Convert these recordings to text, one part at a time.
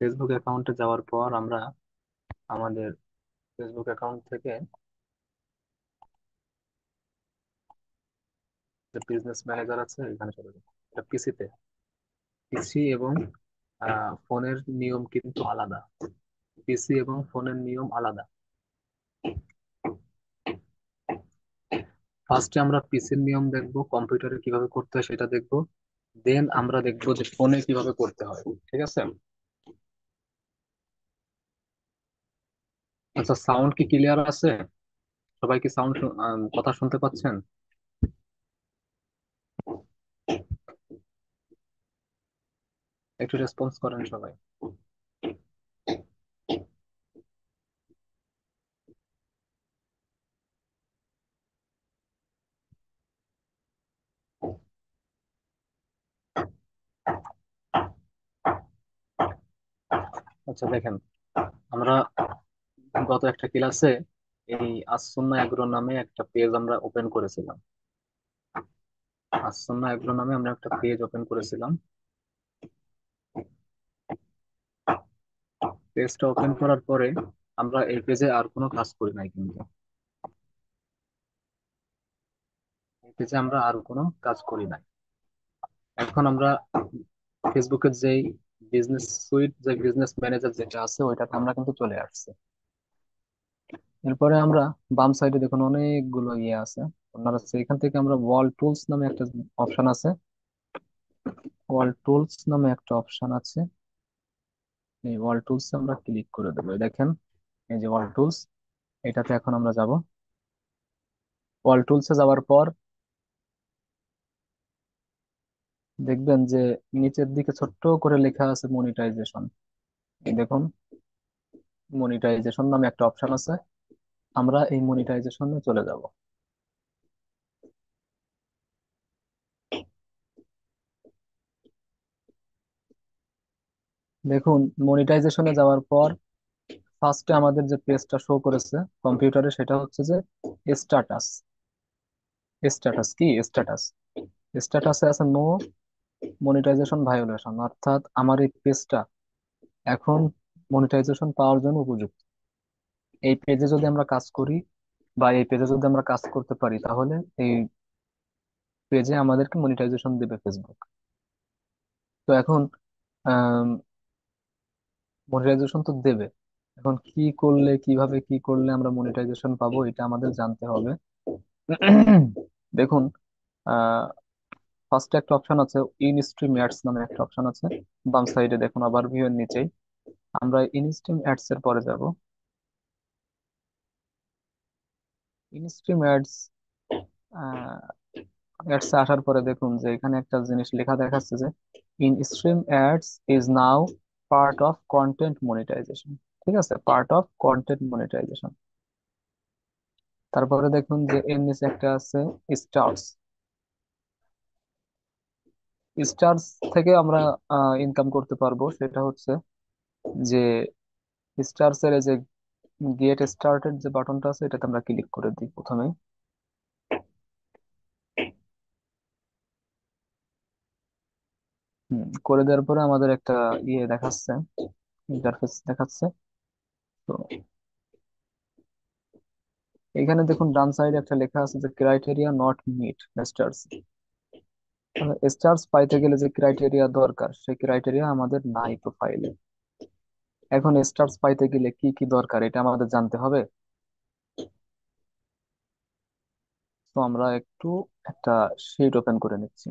Facebook অ্যাকাউন্টে যাওয়ার পর আমরা আমাদের ফেসবুক অ্যাকাউন্ট থেকে যে বিজনেস ম্যানেজার আছে এখানে চলে যাবো। এটা পিসিতে। পিসি এবং ফোনের নিয়ম কিন্তু আলাদা। পিসি এবং ফোনের নিয়ম আলাদা। ফার্স্টে আমরা পিসির নিয়ম দেখবো, কম্পিউটারে কিভাবে করতে হয় সেটা দেখবো। দেন আমরা দেখবো যে ফোনে কিভাবে করতে হয়। ঠিক আছে? আচ্ছা, সাউন্ড কি ক্লিয়ার আছে? সবাই কি সাউন্ড কথা শুনতে পাচ্ছেন? একটু রেসপন্স করেন সবাই। আচ্ছা দেখেন, আমরা গত একটা ক্লাসে এই আসুন্না এগ্রো নামে একটা পেজ আমরা ওপেন করেছিলাম। আসুন্না এগ্রো নামে আমরা একটা পেজ ওপেন করেছিলাম। পেজটা ওপেন করার পরে আমরা এই পেজে আর কোনো কাজ করি নাই কিন্তু। এই পেজে আমরা আর কোনো কাজ করি নাই। এখন আমরা ফেসবুকের যেই বিজনেস সুইট, যে বিজনেস ম্যানেজার যেটা আছে ওইটাতে আমরা কিন্তু চলে আসছি। এরপরে আমরা বাম সাইডে দেখুন অনেকগুলো ইয়ে আছে। আপনারা এখান থেকে আমরা ওয়াল টুলস নামে একটা অপশন আছে। ওয়াল টুলস নামে একটা অপশন আছে। এই ওয়াল টুলস আমরা ক্লিক করে দেবো। এই দেখেন, এই যে ওয়াল টুলস, এটাতে এখন আমরা যাব। ওয়াল টুলসে যাওয়ার পর দেখবেন যে নিচের দিকে ছোট্ট করে লেখা আছে মনিটাইজেশন। এই দেখুন, মনিটাইজেশন নামে একটা অপশন আছে। আমরা এই মনিটাইজেশনে চলে যাব। দেখুন, মনিটাইজেশনে যাওয়ার পর ফার্স্টে আমাদের যে পেজটা শো করেছে কম্পিউটারে সেটা হচ্ছে যে স্ট্যাটাস। স্ট্যাটাস কি? স্ট্যাটাস, স্ট্যাটাসে আছে নো মনিটাইজেশন ভায়োলেশন, অর্থাৎ আমার এই পেজটা এখন মনিটাইজেশন পাওয়ার জন্য উপযুক্ত। এই পেজে যদি আমরা কাজ করি বা এই পেজে যদি আমরা কাজ করতে পারি তাহলে এই পেজে আমাদেরকে মনিটাইজেশন দেবে ফেসবুক। তো এখন মনিটাইজেশন তো দেবে। এখন কি করলে, কিভাবে কি করলে আমরা মনিটাইজেশন পাবো এটা আমাদের জানতে হবে। দেখুন, আহ ফার্স্টে একটা অপশন আছে, ইন স্ট্রিম অ্যাডস নামে একটা অপশন আছে। বাম সাইডে দেখুন, আবার ভিউ এর নিচেই আমরা ইন স্ট্রিম অ্যাডস এর পরে যাব। ইন স্ট্রিম অ্যাডস অ্যাডস আসার পরে দেখুন যে এখানে একটা জিনিস লেখা দেখাচ্ছে যে in stream ads is now part of content monetisation. ঠিক আছে, পার্ট অফ কন্টেন্ট মনিটাইজেশন। তারপরে দেখুন যে এর নিচে একটা আছে স্টার্স। স্টার্স থেকে আমরা ইনকাম করতে পারবো, সেটা হচ্ছে যে স্টার্স এর এই যে গেট স্টার্টেড যে বাটনটা আছে এটাতে আমরা ক্লিক করে দিই প্রথমে। করে দেওয়ার পরে আমাদের একটা ইয়ে দেখাচ্ছে, ইন্টারফেস দেখাচ্ছে। তো এখানে দেখুন ডান সাইডে একটা লেখা আছে যে criteria not meet stars. Stars পাইতে গেলে যে ক্রাইটেরিয়া দরকার সেই ক্রাইটেরিয়া আমাদের নাই প্রোফাইলে। এখন স্টার্স পাইতে গেলে কি কি দরকার এটা আমাদের জানতে হবে। তো আমরা একটু একটা শিট ওপেন করে নিচ্ছি।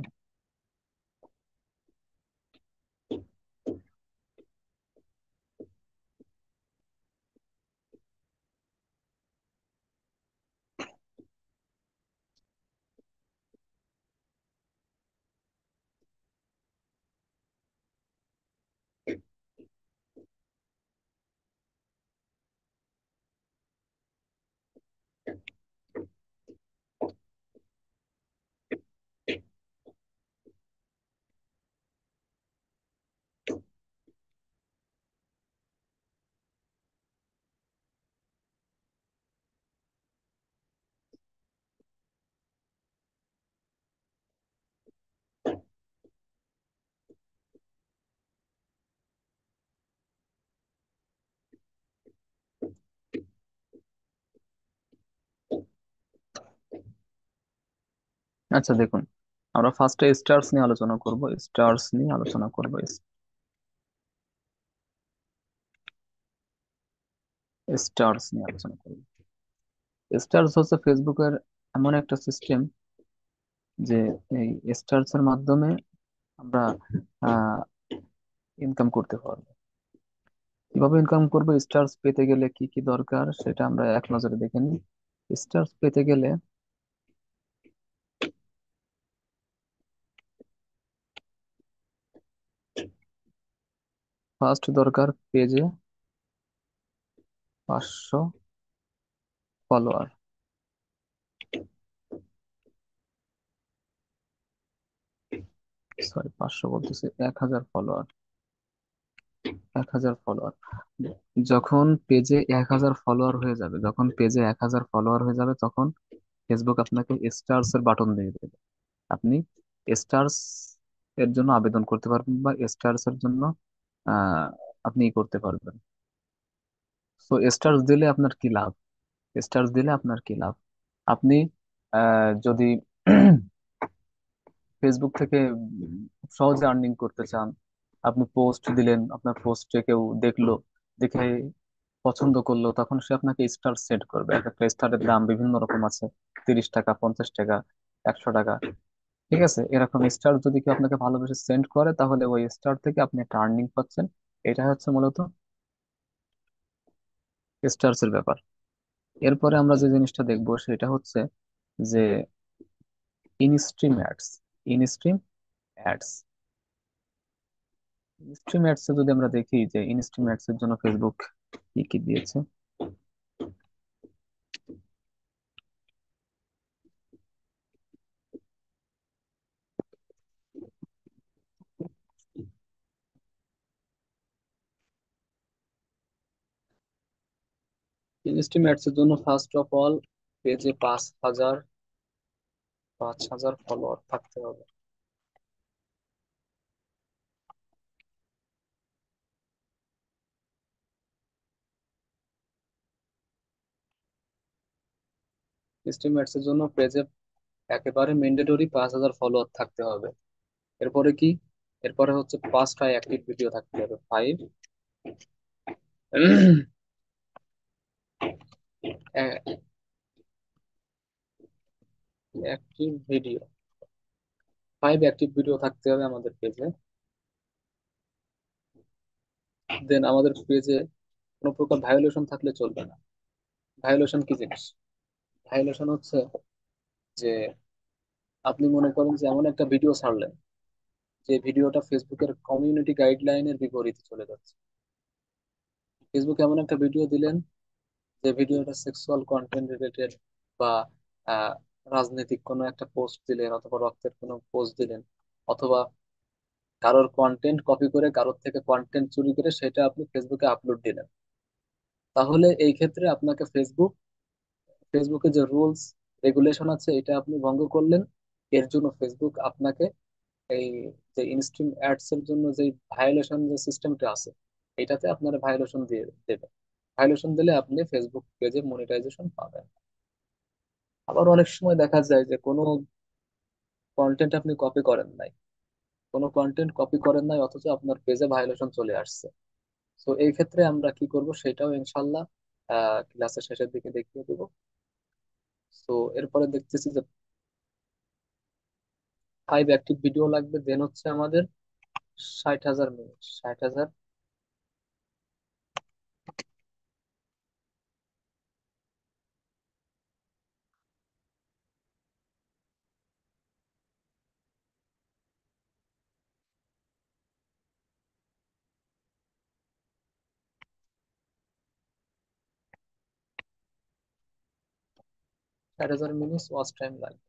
আচ্ছা দেখুন, আমরা ফার্স্টে স্টার্স নিয়ে আলোচনা করব, স্টার্স নিয়ে আলোচনা করব, স্টার্স নিয়ে আলোচনা করব। স্টার্স হচ্ছে ফেসবুকের এমন একটা সিস্টেম যে এই স্টার্স এর মাধ্যমে আমরা ইনকাম করতে পারবো। কিভাবে ইনকাম করবো, স্টার্স পেতে গেলে কি কি দরকার সেটা আমরা এক নজরে দেখে নিই। স্টার্স পেতে গেলে ফার্স্ট দরকার পেজে 500 ফলোয়ার। সরি, 500 বলতেছি, 1000 ফলোয়ার। 1000 ফলোয়ার। যখন পেজে 1000 ফলোয়ার হয়ে যাবে, যখন পেজে 1000 ফলোয়ার হয়ে যাবে, তখন ফেসবুক আপনাকে স্টার্স এর বাটন দিয়ে দেবে। আপনি স্টার্স এর জন্য আবেদন করতে পারবেন, বা স্টার্স এর জন্য আহ আপনি ই করতে পারবেন। তো স্টার্স দিলে আপনার কি লাভ? স্টার্স দিলে আপনার কি লাভ? আপনি যদি ফেসবুক থেকে খুব সহজে আর্নিং করতে চান, আপনি পোস্ট দিলেন, আপনার পোস্টে কেউ দেখলো, দেখে পছন্দ করলো, তখন সে আপনাকে স্টার সেট করবে। এক একটা স্টারের দাম বিভিন্ন রকম আছে, 30 টাকা, 50 টাকা, 100 টাকা। ঠিক আছে, এরকম স্টার যদি কেউ আপনাকে ভালোবেসে সেন্ড করে, তাহলে ওই স্টার থেকে আপনি একটা আর্নিং পাচ্ছেন। এটা হচ্ছে মূলত স্টার্স এর ব্যাপার। এরপরে আমরা যে জিনিসটা দেখবো সেটা হচ্ছে যে instream ads. Instream ads instream ads এ যদি আমরা দেখি যে ইনস্ট্রিম অ্যাডস এর জন্য ফেসবুক কি কি দিয়েছে। ইনস্ট্রিম অ্যাডস এর জন্য ফার্স্ট অফ অল পেজে 5,000 ফলোয়ার থাকতে হবে। ইনস্ট্রিম অ্যাডস এর জন্য পেজে একেবারে ম্যান্ডেটরি 5,000 ফলোয়ার থাকতে হবে। এরপরে কি? এরপরে হচ্ছে 5টা অ্যাক্টিভ ভিডিও থাকতে হবে। 5 অ্যাক্টিভ ভিডিও, 5 অ্যাক্টিভ ভিডিও থাকতে হবে আমাদের পেজে। দেন আমাদের পেজে কোনো প্রকার ভায়োলেশন থাকলে চলবে না। ভায়োলেশন কি জিনিস? ভায়োলেশন হচ্ছে যে আপনি মনে করেন যে এমন একটা ভিডিও ছাড়লেন, যে ভিডিওটা ফেসবুকের কমিউনিটি গাইডলাইনের বিপরীতে চলে যাচ্ছে। ফেসবুকে এমন একটা ভিডিও দিলেন, যে ভিডিওটা সেক্সুয়াল কন্টেন্ট রিলেটেড, বা আহ, রাজনৈতিক কোনো একটা পোস্ট দিলেন, অথবা রক্তের কোনো পোস্ট দিলেন, অথবা কারোর কন্টেন্ট কপি করে কারোর থেকে কন্টেন্ট চুরি করে সেটা আপনি ফেসবুকে আপলোড দিলেন। তাহলে এই ক্ষেত্রে আপনাকে ফেসবুকে যে রুলস রেগুলেশন আছে এটা আপনি ভঙ্গ করলেন। এর জন্য ফেসবুক আপনাকে এই যে ইনস্ট্রিম অ্যাডস এর জন্য যে ভায়োলেশন যে সিস্টেমটা আছে, এটাতে আপনারা ভায়োলেশন দিয়ে দেবে। ভায়োলেশন দিলে আপনি ফেসবুক পেজে মনিটাইজেশন পাবেন। আবার অনেক সময় দেখা যায় যে কোনো কন্টেন্ট আপনি কপি করেন নাই, কোনো কন্টেন্ট কপি করেন নাই, অথচ আপনার পেজে ভায়োলেশন চলে আসছে। তো এই ক্ষেত্রে আমরা কি করব সেটাও ইনশাল্লাহ ক্লাসের শেষের দিকে দেখিয়ে দেবো। তো এরপরে দেখতেছি যে 5 অ্যাক্টিভ ভিডিও লাগবে। দেন হচ্ছে আমাদের 60,000 মিনিট, 60,000। 60,000 মিনিট ওয়াচ টাইম লাগবে।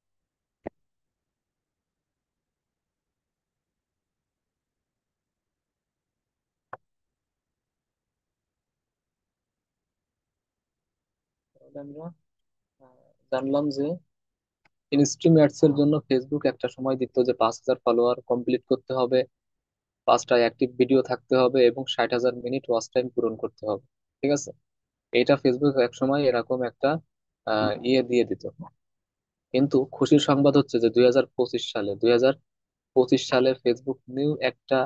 তাহলে আমরা জানলাম যে ইনস্ট্রিম অ্যাডস এর জন্য ফেসবুক একটা সময় দিত যে 5,000 ফলোয়ার কমপ্লিট করতে হবে, 5টা অ্যাক্টিভ ভিডিও থাকতে হবে, এবং 60,000 মিনিট ওয়াচ টাইম পূরণ করতে হবে। ঠিক আছে, এটা ফেসবুক এক সময় এরকম একটা ইয়ে দিয়ে দিত। কিন্তু খুশির সংবাদ হচ্ছে যে 2025 সালে ফেসবুক নিউ একটা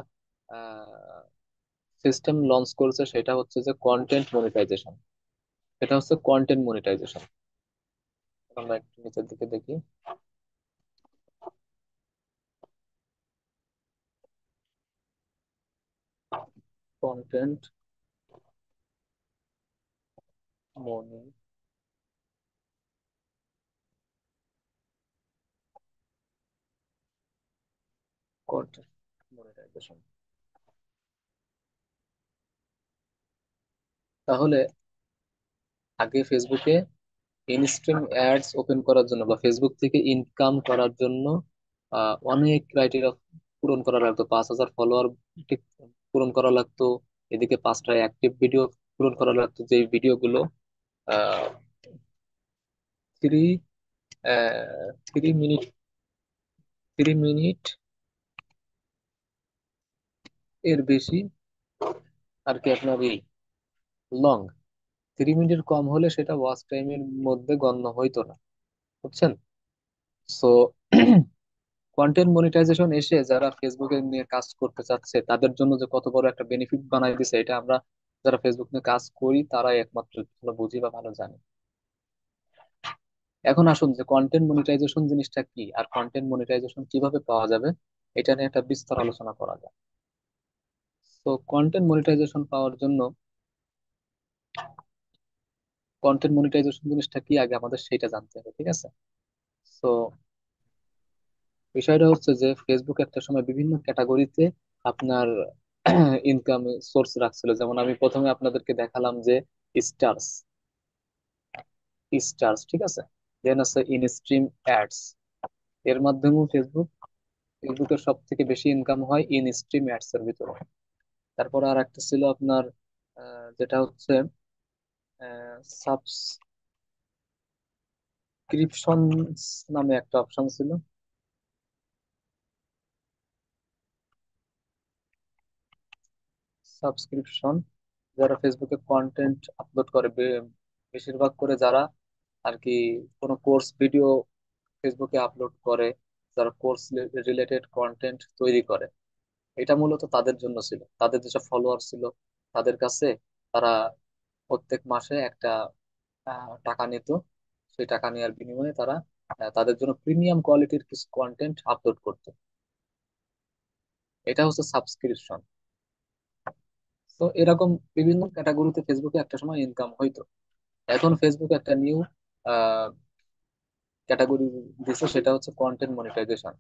সিস্টেম লঞ্চ করেছে, সেটা হচ্ছে যে কন্টেন্ট মনিটাইজেশন। এটা হচ্ছে কন্টেন্ট মনিটাইজেশন। আমরা একটু নিচের দিকে দেখি। Content content monetization. তাহলে আগে ফেসবুকে ইনস্ট্রিম অ্যাডস ওপেন করার জন্য বা ফেসবুক থেকে ইনকাম করার জন্য অনেক ক্রাইটেরিয়া পূরণ করা লাগতো। 5,000 ফলোয়ার পূরণ করা লাগতো। এদিকে 5টা অ্যাক্টিভ ভিডিও পূরণ করা লাগতো, যে ভিডিওগুলো আহ 3 3 মিনিট 3 মিনিট এর বেশি আর কি আপনার এই লং। 3 মিনিটের কম হলে সেটা ওয়াচ টাইমের মধ্যে গণ্য হইতো না, বুঝছেন? সো কন্টেন্ট মনিটাইজেশন এসে যারা ফেসবুকে নিয়ে কাজ করতে চাচ্ছে তাদের জন্য যে কত বড় একটা বেনিফিট বানাই দিছে, এটা আমরা যারা ফেসবুক নিয়ে কাজ করি তারাই একমাত্র ভালো বুঝি বা ভালো জানি। এখন আসুন যে কন্টেন্ট মনিটাইজেশন জিনিসটা কি আর কন্টেন্ট মনিটাইজেশন কিভাবে পাওয়া যাবে, এটা নিয়ে একটা বিস্তার আলোচনা করা যায়। তো কন্টেন্ট মনিটাইজেশন পাওয়ার জন্য, কন্টেন্ট মনিটাইজেশন জিনিসটা কি আগে আমাদের সেটা জানতে হবে, ঠিক আছে? তো বিষয়টা হচ্ছে যে ফেসবুক একটা সময় বিভিন্ন ক্যাটাগরিতে আপনার ইনকাম সোর্স রাখছিল। যেমন আমি প্রথমে আপনাদেরকে দেখালাম যে স্টার্স, স্টার্স, ঠিক আছে। দেন আছে ইন স্ট্রিম অ্যাডস। এর মাধ্যমেও ফেসবুকের সব থেকে বেশি ইনকাম হয় ইন স্ট্রিম অ্যাডস এর ভিতরে। তারপর আর একটা ছিল আপনার যেটা হচ্ছে সাবস্ক্রিপশন নামে একটা অপশন ছিল। সাবস্ক্রিপশন, যারা ফেসবুকে কন্টেন্ট আপলোড করে, বেশিরভাগ করে যারা আর কি কোনো কোর্স ভিডিও ফেসবুকে আপলোড করে, যারা কোর্স রিলেটেড কন্টেন্ট তৈরি করে, এটা মূলত তাদের জন্য ছিল। তাদের যেসব ফলোয়ার ছিল তাদের কাছে তারা প্রত্যেক মাসে একটা টাকা নিত। সেই টাকা নেওয়ার বিনিময়ে তারা তাদের জন্য প্রিমিয়াম কোয়ালিটির কিছু কন্টেন্ট আপলোড করতো। এটা হচ্ছে সাবস্ক্রিপশন। তো এরকম বিভিন্ন ক্যাটাগরিতে ফেসবুকে একটা সময় ইনকাম হইতো। এখন ফেসবুক একটা নিউ ক্যাটাগরি দিছে, সেটা হচ্ছে কন্টেন্ট মনিটাইজেশন।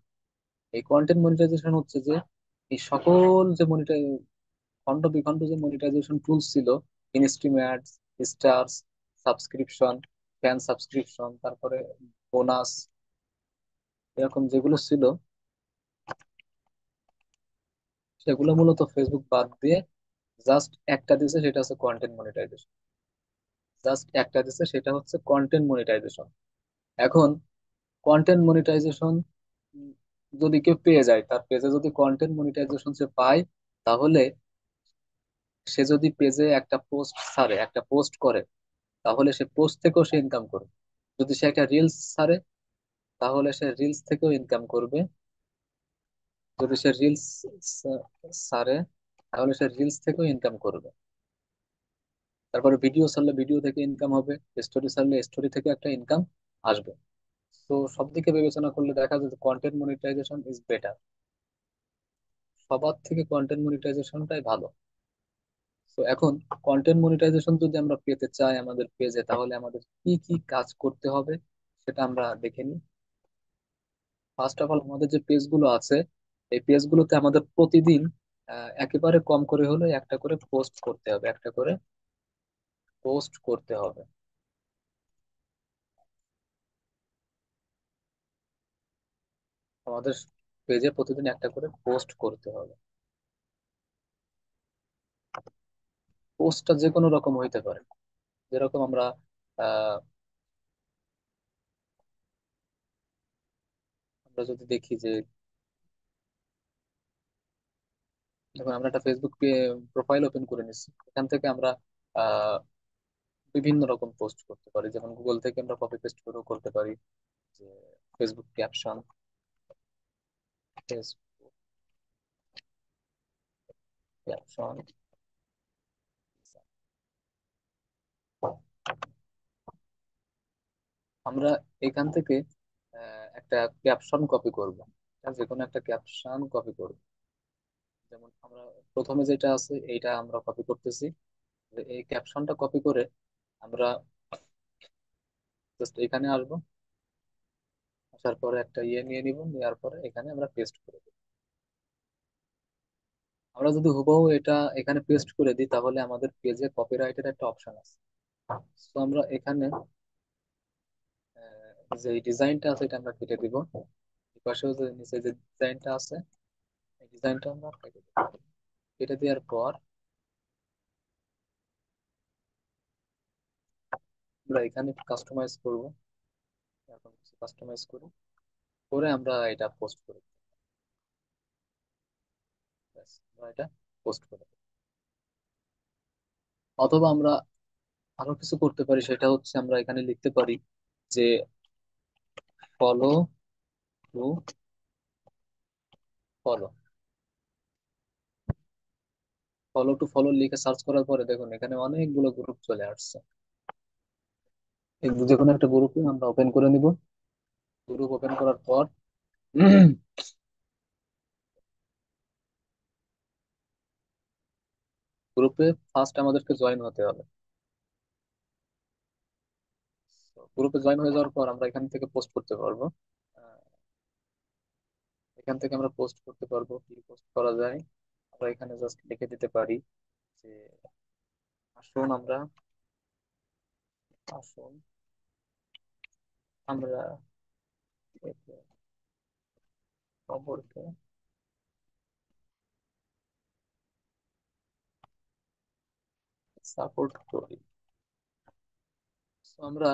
এই কন্টেন্ট মনিটাইজেশন হচ্ছে যে এই সকল যে খণ্ড বিখণ্ড যে মনিটাইজেশন টুলস ছিল, instream ads, stars, subscription, fan subscription, তারপরে বোনাস, এরকম যেগুলো ছিল সেগুলো মূলত ফেসবুক বাদ দিয়ে জাস্ট একটা দিছে, সেটা হচ্ছে কন্টেন্ট মনিটাইজেশন। জাস্ট একটা দিছে, সেটা হচ্ছে কন্টেন্ট মনিটাইজেশন। এখন কন্টেন্ট মনিটাইজেশন যদি কেউ পেয়ে যায়, তার পেজে যদি কন্টেন্ট মনিটাইজেশন সে পায়, তাহলে সে যদি পেজে একটা পোস্ট ছাড়ে, একটা পোস্ট করে, তাহলে সে পোস্ট থেকেও সে ইনকাম করবে। যদি সে একটা রিলস ছাড়ে, তাহলে সে রিলস থেকেও ইনকাম করবে। যদি সে রিলস ছাড়ে, তাহলে সে রিলস থেকেও ইনকাম করবে। তারপরে ভিডিও ছাড়লে ভিডিও থেকে ইনকাম হবে, স্টোরি ছাড়লে স্টোরি থেকে একটা ইনকাম আসবে। তো সব দিকে বিবেচনা করলে দেখা যায় কন্টেন্ট মনিটাইজেশন ইজ বেটার। সবার থেকে কন্টেন্ট মনিটাইজেশনটাই ভালো। তো এখন কন্টেন্ট মনিটাইজেশন যদি আমরা পেতে চাই আমাদের পেজে, তাহলে আমাদের কি কি কাজ করতে হবে সেটা আমরা দেখে নিই। ফার্স্ট অফ অল, আমাদের যে পেজগুলো আছে এই পেজগুলোতে আমাদের প্রতিদিন একেবারে কম করে হলে একটা করে পোস্ট করতে হবে, একটা করে পোস্ট করতে হবে। আমাদের পেজে প্রতিদিন একটা করে পোস্ট করতে হবে। পোস্টটা যে কোনো রকম হইতে পারে। যেরকম আমরা আহ আমরা যদি দেখি যে, দেখুন আমরা একটা ফেসবুক প্রোফাইল ওপেন করে নিচ্ছি, এখান থেকে আমরা আহ বিভিন্ন রকম পোস্ট করতে পারি। যেমন গুগল থেকে আমরা কপি পেস্ট করেও করতে পারি, যে ফেসবুক ক্যাপশন, ফেসবুক ক্যাপশন। আমরা এখান থেকে একটা ক্যাপশন কপি করব। যে কোনো একটা ক্যাপশন কপি করব। যেমন আমরা প্রথমে যেটা আছে এইটা আমরা কপি করতেছি। এই ক্যাপশনটা কপি করে আমরা জাস্ট এখানে আসবো। আসার পরে একটা নিয়ে নিব, নেওয়ার পরে এখানে আমরা পেস্ট করে দেব। আমরা যদি হুবহু এটা এখানে পেস্ট করে দিই তাহলে আমাদের পেজে কপিরাইটের একটা অপশন আছে। তো আমরা এখানে যে ডিজাইনটা আছে এটা আমরা কেটে দিব। পাশেও যে নিচে যে ডিজাইনটা আছে এই ডিজাইনটা আমরা কেটে দিব। কেটে দেওয়ার পর আমরা এখানে কাস্টমাইজ করব। এখন কিছু কাস্টমাইজ করি, করে আমরা এটা পোস্ট করে দিই। ব্যাস, আমরা এটা পোস্ট করে দিই। অথবা আমরা আরো কিছু করতে পারি, সেটা হচ্ছে আমরা এখানে লিখতে পারি যে ফলো টু ফলো। ফলো লিখে সার্চ করার পরে দেখুন এখানে অনেকগুলো গ্রুপ চলে আসছে। এই যে কোনো একটা গ্রুপে আমরা ওপেন করে নিব। গ্রুপ ওপেন করার পর গ্রুপে ফার্স্ট আমাদেরকে জয়েন হতে হবে। গ্রুপে জয়েন হয়ে যাওয়ার পর আমরা এখান থেকে পোস্ট করতে পারবো। আহ, এখান থেকে আমরা পোস্ট করতে পারবো। কি পোস্ট করা যায়? আমরা এখানে জাস্ট লিখে দিতে পারি যে আসুন আমরা আসুন আমরা একে অপরকে সাপোর্ট করি। So, আমরা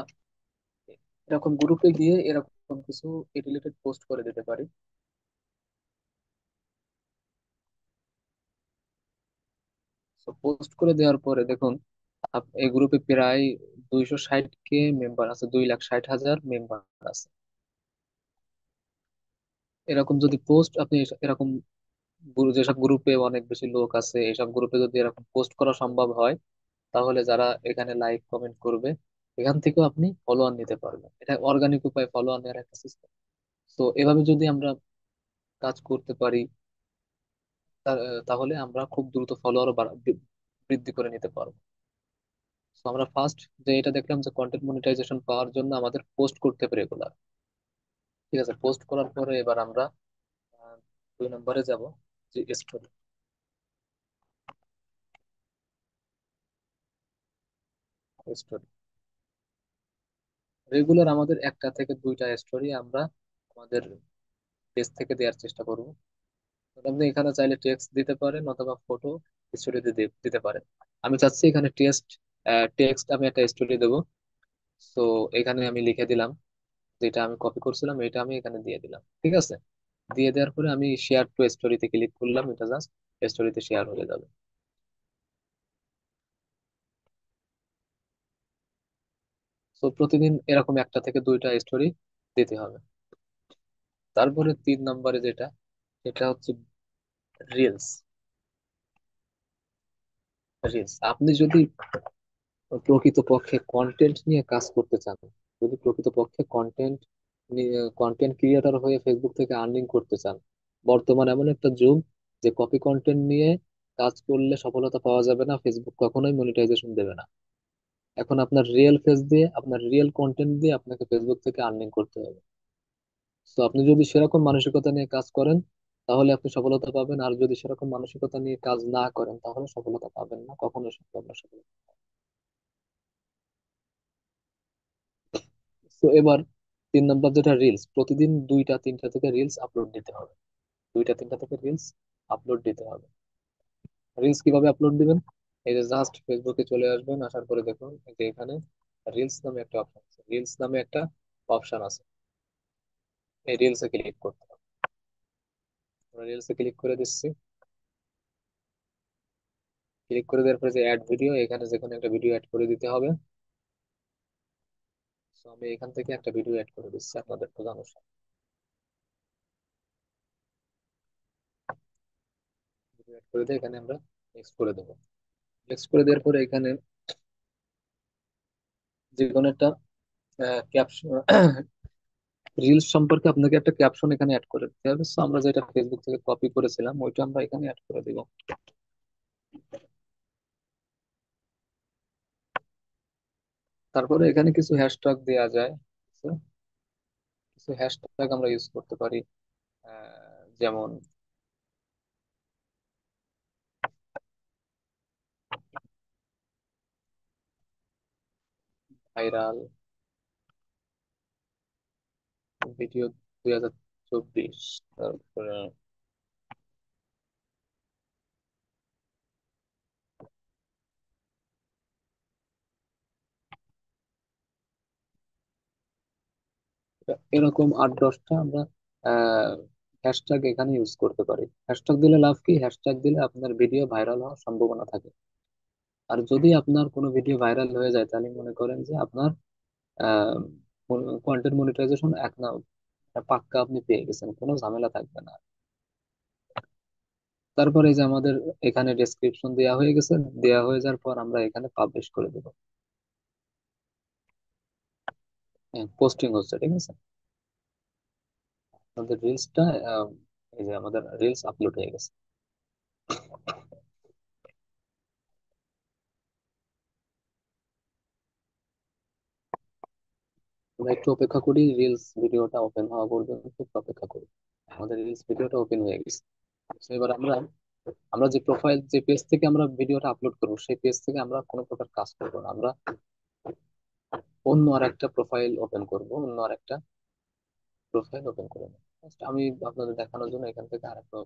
এরকম গ্রুপে গিয়ে এরকম কিছু রিলেটেড পোস্ট করে দিতে পারি। তো পোস্ট করে দেওয়ার পরে দেখুন এই গ্রুপে প্রায় 260 কে মেম্বার আছে, 2,60,000 মেম্বার আছে। এরকম যদি পোস্ট আপনি এরকম যেসব গ্রুপে অনেক বেশি লোক আছে এইসব গ্রুপে যদি এরকম পোস্ট করা সম্ভব হয় তাহলে যারা এখানে লাইক কমেন্ট করবে এখান থেকেও আপনি ফলোয়ার নিতে পারবেন। এটা অর্গানিক উপায় ফলোয়ার নেওয়ার একটা সিস্টেম। তো এভাবে যদি আমরা কাজ করতে পারি তাহলে আমরা খুব দ্রুত ফলোয়ার বৃদ্ধি করে নিতে পারবো। তো আমরা ফার্স্ট যে এটা দেখলাম যে কন্টেন্ট মনিটাইজেশন পাওয়ার জন্য আমাদের পোস্ট করতে হবে রেগুলার। ঠিক আছে, পোস্ট করার পরে এবার আমরা আহ, 2 নম্বরে যাব, যে স্টোরি। স্টোরি রেগুলার আমাদের একটা থেকে দুইটা স্টোরি আমরা আমাদের পেজ থেকে দেওয়ার চেষ্টা করব। আপনি এখানে চাইলে টেক্সট দিতে পারেন অথবা ফটো স্টোরি দিতে পারেন। আমি চাচ্ছি এখানে টেক্সট আমি একটা স্টোরি দেবো। তো এখানে আমি লিখে দিলাম যেটা আমি কপি করছিলাম এটা আমি এখানে দিয়ে দিলাম। ঠিক আছে, দিয়ে দেওয়ার পরে আমি শেয়ার টু স্টোরিতে ক্লিক করলাম, এটা জাস্ট স্টোরিতে শেয়ার হয়ে যাবে। তো প্রতিদিন এরকম একটা থেকে দুইটা স্টোরি দিতে হবে। তারপরে 3 নম্বরে যেটা, সেটা হচ্ছে রিলস। রিলস আপনি যদি প্রকৃতপক্ষে কন্টেন্ট নিয়ে কাজ করতে চান, যদি প্রকৃতপক্ষে কন্টেন্ট ক্রিয়েটর হয়ে ফেসবুক থেকে আর্নিং করতে চান, বর্তমানে এমন একটা যুগ যে কপি কন্টেন্ট নিয়ে কাজ করলে সফলতা পাওয়া যাবে না, ফেসবুক কখনোই মনিটাইজেশন দেবে না। এখন আপনার রিয়েল ফেস দিয়ে আপনার রিয়েল কন্টেন্ট দিয়ে আপনাকে ফেসবুক থেকে আর্নিং করতে হবে। তো আপনি যদি সেরকম মানসিকতা নিয়ে কাজ করেন তাহলে আপনি সফলতা পাবেন, আর যদি সেরকম মানসিকতা নিয়ে কাজ না করেন তাহলে সফলতা পাবেন না, কখনোই সম্ভব না সফলতা। তো এবার 3 নম্বর যেটা, রিলস প্রতিদিন 2টা 3টা থেকে রিলস আপলোড দিতে হবে। 2টা 3টা থেকে রিলস আপলোড দিতে হবে। রিলস কিভাবে আপলোড দিবেন? এই যে জাস্ট ফেসবুকে চলে আসবেন, আসার পরে দেখুন এই যে এখানে রিলস নামে একটা অপশন আছে। রিলস নামে একটা অপশন আছে, এই রিলসে ক্লিক করতে হবে। রিলসে ক্লিক করে দিচ্ছি। ক্লিক করে দেওয়ার পরে যে অ্যাড ভিডিও, এখানে যে কোনো একটা ভিডিও অ্যাড করে দিতে হবে। তো আমি এখান থেকে একটা ভিডিও অ্যাড করে দিচ্ছি আপনাদের বোঝানোর ভিডিও অ্যাড করে দিয়ে এখানে আমরা নেক্সট করে দেবো। নেক্সট করে দেওয়ার পরে এখানে যে কোনো একটা ক্যাপশন, রিলস সম্পর্কে আপনাকে একটা ক্যাপশন এখানে অ্যাড করে দিতে হবে। So আমরা যেটা ফেসবুক থেকে কপি করেছিলাম ওইটা আমরা এখানে অ্যাড করে দিব। তারপরে এখানে কিছু হ্যাশট্যাগ দেওয়া যায়, কিছু কিছু হ্যাশট্যাগ আমরা ইউজ করতে পারি। যেমন ভাইরাল ভিডিও 2024, তারপরে এরকম 8-10টা আমরা হ্যাশট্যাগ এখানে ইউজ করতে পারি। হ্যাশট্যাগ দিলে লাভ কি, হ্যাশট্যাগ দিলে আপনার ভিডিও ভাইরাল হওয়ার সম্ভাবনা থাকে। আর যদি আপনার কোনো ভিডিও ভাইরাল হয়ে যায় তাহলে মনে করেন যে আপনার কন্টেন্ট মনিটাইজেশন এক না পাক্কা আপনি পেয়ে গেছেন, কোনো ঝামেলা থাকবে না। তারপরে এই যে আমাদের এখানে ডেসক্রিপশন দেওয়া হয়ে গেছে, দেওয়া হয়ে যাওয়ার পর আমরা এখানে পাবলিশ করে দেবো। পোস্টিং হচ্ছে, ঠিক আছে। আমাদের রিলসটা, এই যে আমাদের রিলস আপলোড হয়ে গেছে। আমরা একটু অপেক্ষা করি, রিলস ভিডিওটা ওপেন হওয়া পর্যন্ত একটু অপেক্ষা করি। আমাদের রিলস ভিডিওটা ওপেন হয়ে গেছে। তো এবার আমরা আমরা যে প্রোফাইল, যে পেজ থেকে আমরা ভিডিওটা আপলোড করবো সেই পেজ থেকে আমরা কোনো প্রকার কাজ করবো না। আমরা অন্য আর একটা প্রোফাইল ওপেন করব, অন্য আর একটা প্রোফাইল ওপেন করে নেব। First আমি আপনাদের দেখানোর জন্য এখান থেকে আরেকটা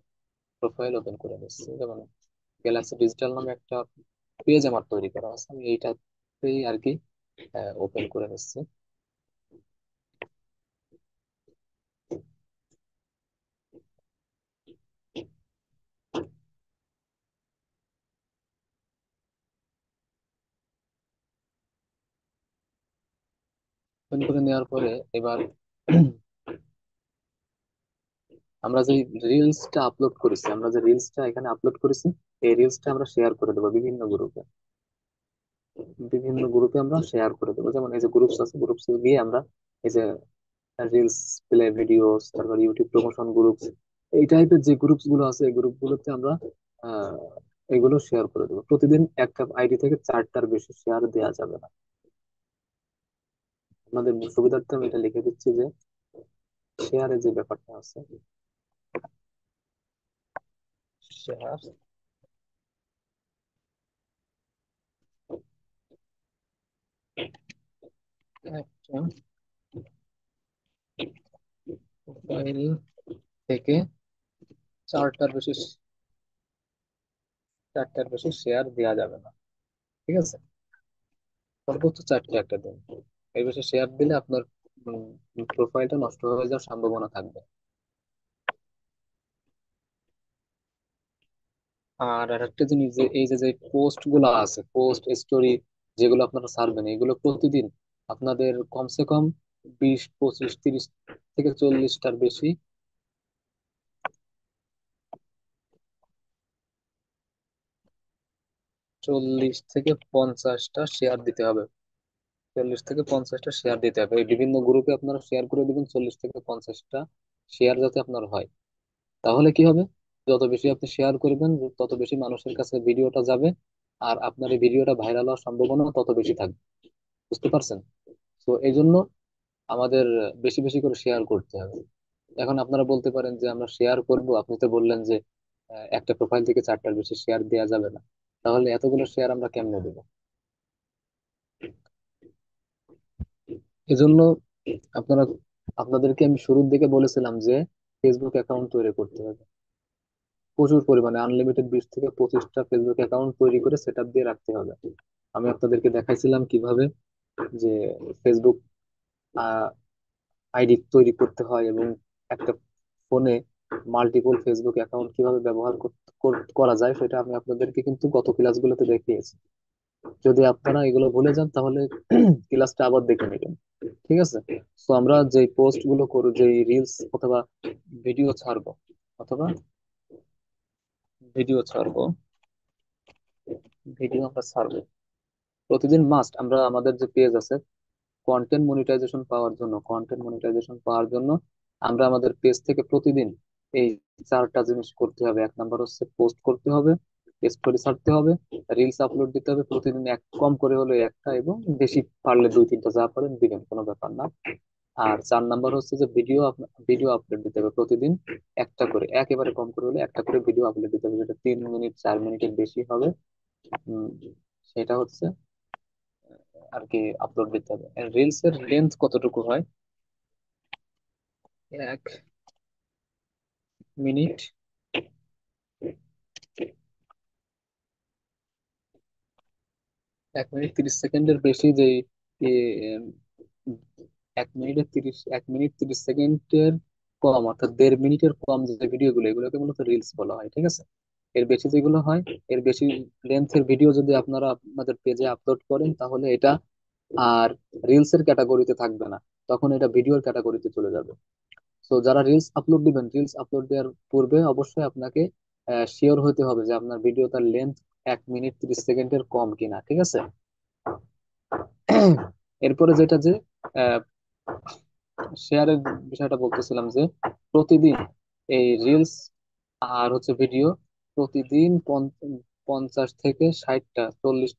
প্রোফাইল ওপেন করে নিচ্ছি। যেমন গ্যালাক্সি ডিজিটাল নামে একটা পেজ আমার তৈরি করা আছে, আমি এইটাতেই আর কি ওপেন করে নিচ্ছি। ওপেন করে নেওয়ার পরে এবার আমরা যে রিলসটা আপলোড করেছি, আমরা যে রিলসটা এখানে আপলোড করেছি এই রিলসটা আমরা শেয়ার করে দেবো বিভিন্ন গ্রুপে। বিভিন্ন গ্রুপে আমরা শেয়ার করে দেবো, যেমন এই যে গ্রুপস আছে, গ্রুপসে গিয়ে আমরা এই যে রিলস প্লে ভিডিওস, তারপর ইউটিউব প্রমোশন গ্রুপ, এই টাইপের যে গ্রুপস গুলো আছে এই গ্রুপ গুলোতে আমরা আহ এগুলো শেয়ার করে দেবো। প্রতিদিন একটা আইডি থেকে 4টার বেশি শেয়ার দেওয়া যাবে না। আপনাদের সুবিধার্থে আমি এটা লিখে দিচ্ছি যে শেয়ারের যে ব্যাপারটা আছে, শেয়ার একটা প্রোফাইল থেকে চারটার বেশি 4টার বেশি শেয়ার দেওয়া যাবে না, ঠিক আছে। সর্বোচ্চ 4টে একটা দিন, এর বেশি শেয়ার দিলে আপনার প্রোফাইলটা নষ্ট হয়ে যাওয়ার সম্ভাবনা থাকবে। আর আরেকটা জিনিস, যে এই যে যে পোস্ট গুলো আছে, পোস্ট স্টোরি যেগুলো আপনারা ছাড়বেন, এগুলো প্রতিদিন আপনাদের কমসে কম 20, 25, 30 থেকে 40টার বেশি, 40 থেকে 50টা শেয়ার দিতে হবে। 40 থেকে 50টা শেয়ার দিতে হবে, এই বিভিন্ন গ্রুপে আপনারা শেয়ার করে দিবেন। 40 থেকে 50টা শেয়ার যাতে আপনার হয়, তাহলে কি হবে, যত বেশি আপনি শেয়ার করবেন তত বেশি মানুষের কাছে ভিডিওটা যাবে, আর আপনার এই ভিডিওটা ভাইরাল হওয়ার সম্ভাবনা তত বেশি থাকবে। বুঝতে পারছেন? তো এই জন্য আমাদের বেশি বেশি করে শেয়ার করতে হবে। এখন আপনারা বলতে পারেন যে আমরা শেয়ার করব, আপনি তো বললেন যে একটা প্রোফাইল থেকে 4টার বেশি শেয়ার দেওয়া যাবে না, তাহলে এতগুলো শেয়ার আমরা কেমনে দেবো? এজন্য আপনারা, আপনাদেরকে আমি শুরুর দিকে বলেছিলাম যে ফেসবুক অ্যাকাউন্ট তৈরি করতে হবে। প্রচুর পরিমাণে আনলিমিটেড 20 থেকে 25টা ফেসবুক অ্যাকাউন্ট তৈরি করে সেট আপ দিয়ে রাখতে হবে। আমি আপনাদেরকে দেখাইছিলাম কিভাবে যে ফেসবুক আইডি তৈরি করতে হয়, এবং একটা ফোনে মাল্টিপল ফেসবুক অ্যাকাউন্ট কিভাবে ব্যবহার করা যায় সেটা আমি আপনাদেরকে কিন্তু গত ক্লাসগুলোতে দেখিয়েছি। যদি আপনারা এগুলো ভুলে যান তাহলে ক্লাসটা আবার দেখে নেবেন। ঠিক আছে? তো আমরা যে পোস্ট গুলো করব, যে রিলস অথবা ভিডিও ছাড়বো, অথবা ভিডিও ছাড়বো ভিডিও আমরা ছাড়বো প্রতিদিন মাস্ট, আমরা আমাদের যে পেজ আছে, কন্টেন্ট মনিটাইজেশন পাওয়ার জন্য আমরা আমাদের পেজ থেকে প্রতিদিন এই চারটা জিনিস করতে হবে। এক নাম্বার হচ্ছে পোস্ট করতে হবে, স্টোরি ছাড়তে হবে, রিলস আপলোড দিতে হবে প্রতিদিন, এক কম করে হলে একটা, এবং বেশি পারলে দুই তিনটা, যা পারেন দিবেন, কোনো ব্যাপার না। আর চার নাম্বার হচ্ছে যে ভিডিও আপলোড দিতে হবে প্রতিদিন একটা করে, একেবারে কম করে হলে একটা করে ভিডিও আপলোড দিতে হবে, যেটা 3 মিনিট 4 মিনিটের বেশি হবে। উম, সেটা হচ্ছে আর কি আপলোড দিতে হবে। রিলস এর লেন্থ কতটুকু হয়? 1 মিনিট, 1 মিনিট 30 সেকেন্ডের বেশি যে, এ, উম, 1 মিনিট 30 সেকেন্ডের কম, অর্থাৎ 1.5 মিনিটের কম যে ভিডিওগুলো, এগুলোকে মূলত রিলস বলা হয়। ঠিক আছে? এর বেশি যেগুলো হয়, এর বেশি লেন্থের ভিডিও যদি আপনারা আপনাদের পেজে আপলোড করেন, তাহলে এটা আর রিলস এর ক্যাটাগরিতে থাকবে না, তখন এটা ভিডিওর ক্যাটাগরিতে চলে যাবে। তো যারা রিলস আপলোড দিবেন, রিলস আপলোড দেওয়ার পূর্বে অবশ্যই আপনাকে শিওর হতে হবে যে আপনার ভিডিওটার লেন্থ 1 মিনিট 30 সেকেন্ডের কম কিনা। ঠিক আছে? এরপরে যেটা যে শেয়ারের বিষয়টা বলতেছিলাম, যে প্রতিদিন এই রিলস আর হচ্ছে ভিডিও প্রতিদিন 50 থেকে 60টা, 50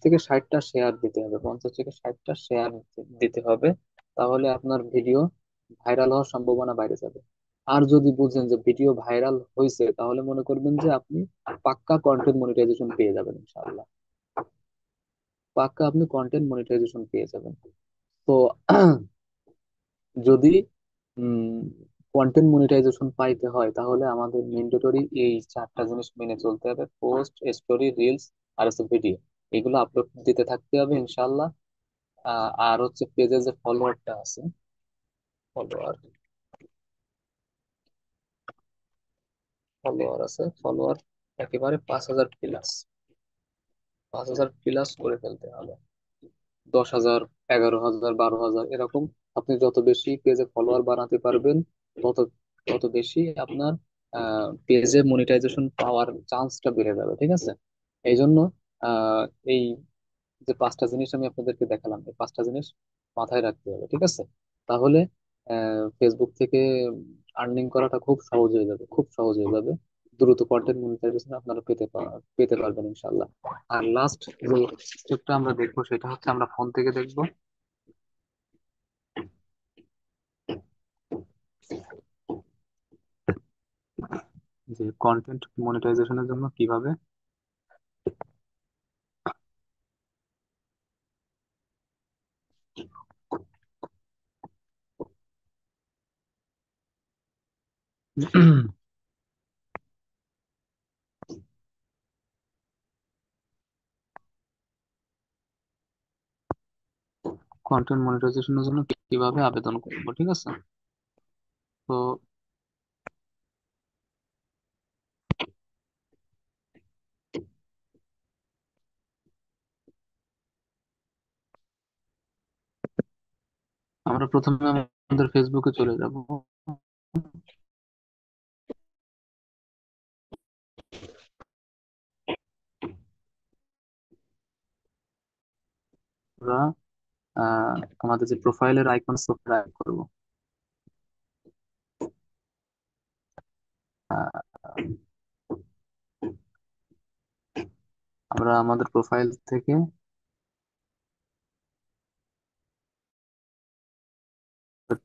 থেকে 60টা শেয়ার দিতে হবে, 50 থেকে 60টা শেয়ার দিতে হবে। তাহলে আপনার ভিডিও ভাইরাল হওয়ার সম্ভাবনা বাইরে যাবে। আর যদি বুঝেন যে ভিডিও ভাইরাল হয়েছে, তাহলে মনে করবেন যে আপনি পাক্কা কন্টেন্ট মনিটাইজেশন পেয়ে যাবেন ইনশাআল্লাহ। পাক্কা আপনি কন্টেন্ট মনিটাইজেশন পেয়ে যাবেন। তো যদি কন্টেন্ট মনিটাইজেশন পাইতে হয়, তাহলে আমাদের ম্যান্ডেটরি এই চারটা জিনিস মেনে চলতে হবে: পোস্ট, স্টোরি, রিলস, আর হচ্ছে ভিডিও। এগুলো আপলোড দিতে থাকতে হবে ইনশাল্লাহ। আর হচ্ছে পেজে যে ফলোয়ারটা আছে, ফলোয়ার ফলোয়ার একেবারে 5,000 প্লাস, 5,000 প্লাস করে ফেলতে হবে। 10,000, 11,000, 12,000, এরকম আপনি যত বেশি পেজে ফলোয়ার বানাতে পারবেন, তত তত বেশি আপনার পেজে মনিটাইজেশন পাওয়ার চান্সটা বেড়ে যাবে। ঠিক আছে? এই জন্য আহ, এই যে পাঁচটা জিনিস আমি আপনাদেরকে দেখালাম, এই পাঁচটা জিনিস মাথায় রাখতে হবে। ঠিক আছে? তাহলে ফেসবুক থেকে আর্নিং করাটা খুব সহজ হয়ে যাবে, খুব সহজ হয়ে যাবে। দ্রুত কন্টেন্ট মনিটাইজেশন আপনারা পেতে পারবেন ইনশাল্লাহ। আর লাস্ট যে স্টেপটা আমরা দেখবো, সেটা হচ্ছে আমরা ফোন থেকে দেখবো যে কন্টেন্ট মনিটাইজেশনের জন্য কিভাবে কন্টেন্ট মনিটাইজেশনের জন্য কিভাবে আবেদন করবো। ঠিক আছে? তো আমরা প্রথমে আমাদের ফেসবুকে চলে যাব। আমরা আহ, আমাদের যে প্রোফাইলের আইকন সাবস্ক্রাইব করব। আহ, আমরা আমাদের প্রোফাইল থেকে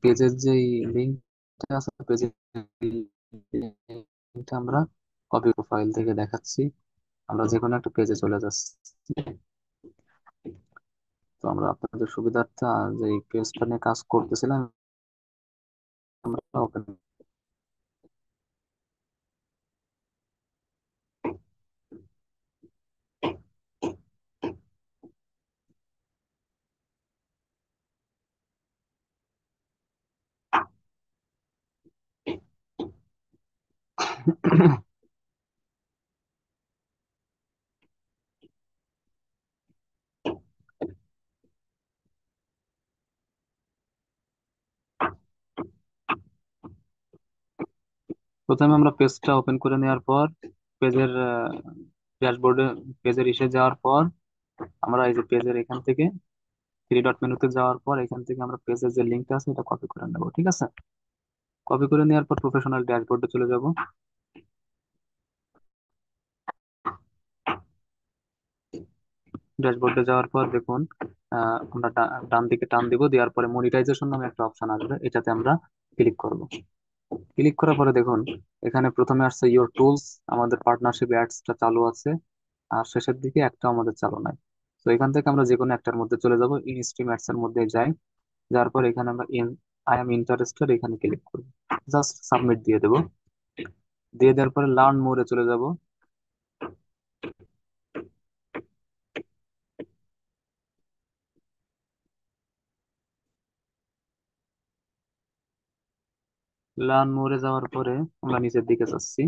পেজের যে লিঙ্কটা আছে, পেজের লিঙ্কটা আমরা কপি প্রোফাইল থেকে দেখাচ্ছি। আমরা যে কোনো একটা পেজে চলে যাচ্ছি। তো আমরা আপনাদের সুবিধার্থে যে পেজটা নিয়ে কাজ করতেছিলাম, আমরা ওপেন প্রথমে আমরা পেজটা ওপেন করে নেওয়ার পর পেজের ড্যাশবোর্ডে, পেজের ইসে যাওয়ার পর আমরা এই যে পেজের এখান থেকে থ্রি ডট মেনুতে যাওয়ার পর এখান থেকে আমরা পেজের যে লিঙ্কটা আছে এটা কপি করে নেবো, ঠিক আছে? কপি করে নেওয়ার পর প্রফেশনাল ড্যাশবোর্ডে চলে যাব। ড্যাশবোর্ডে যাওয়ার পর দেখুন, আমরা ডান দিকে টান দিব, দেওয়ার পরে মনিটাইজেশন নামে একটা অপশন আসবে, এটাতে আমরা ক্লিক করব। ক্লিক করার পরে দেখুন এখানে প্রথমে আসছে ইওর টুলস, আমাদের পার্টনারশিপ অ্যাডসটা চালু আছে, আর শেষের দিকে একটা আমাদের চালু নাই। তো এখান থেকে আমরা যে কোনো একটার মধ্যে চলে যাব, ইন স্ট্রিম অ্যাডস এর মধ্যে যাই। যার পর এখানে আমরা আই এম ইন্টারেস্টেড এখানে ক্লিক করব, জাস্ট সাবমিট দিয়ে দেবো। দিয়ে দেওয়ার পরে লার্ন মোরে চলে যাব। লার্ন মোরে যাওয়ার পরে আমরা নিচের দিকে যাচ্ছি।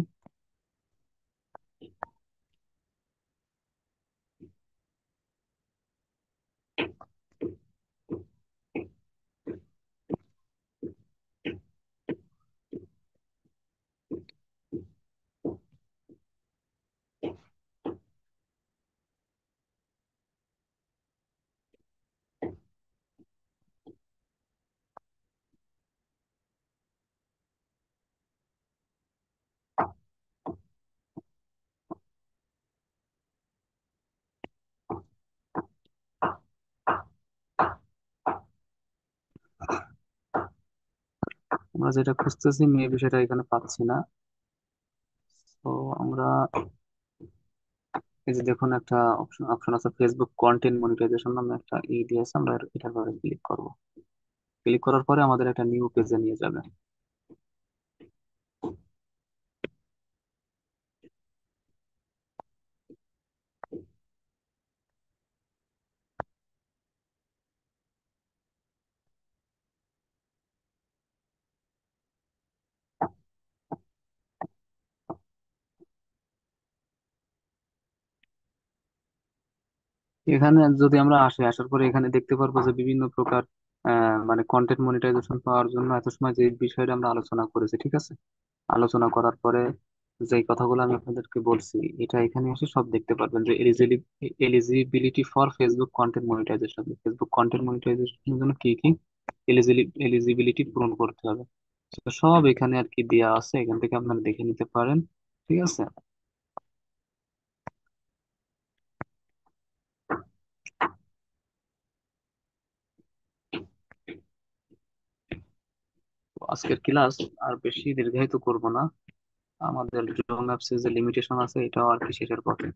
আমরা যেটা খুঁজতেছি মেবি সেটা এখানে পাচ্ছি না। তো আমরা এই যে দেখুন একটা অপশন অপশন আছে ফেসবুক কন্টেন্ট মনিটাইজেশন নামে একটা দিয়েছে, আমরা এটার পরে ক্লিক করব। ক্লিক করার পরে আমাদের একটা নিউ পেজে নিয়ে যাবে। এখানে যদি আমরা আসার পরে এখানে দেখতে পারবো যে বিভিন্ন প্রকার মানে কন্টেন্ট মনিটাইজেশন পাওয়ার জন্য এত সময় যে বিষয়টা আমরা আলোচনা করেছি, ঠিক আছে? আলোচনা করার পরে যে কথাগুলো আমি আপনাদেরকে বলছি, এটা এখানে এসে সব দেখতে পারবেন যে eligibility for Facebook content monetization, Facebook content মনিটাইজেশনের জন্য কি কি এলিজিবিলিটি পূরণ করতে হবে। তো সব এখানে আর কি দেওয়া আছে, এখান থেকে আপনারা দেখে নিতে পারেন, ঠিক আছে? তো আজকের ক্লাস আর বেশি দীর্ঘায়িত করব না, আমাদের জুম অ্যাপসে যে লিমিটেশন আছে এটাও আর কি শেষের পথে।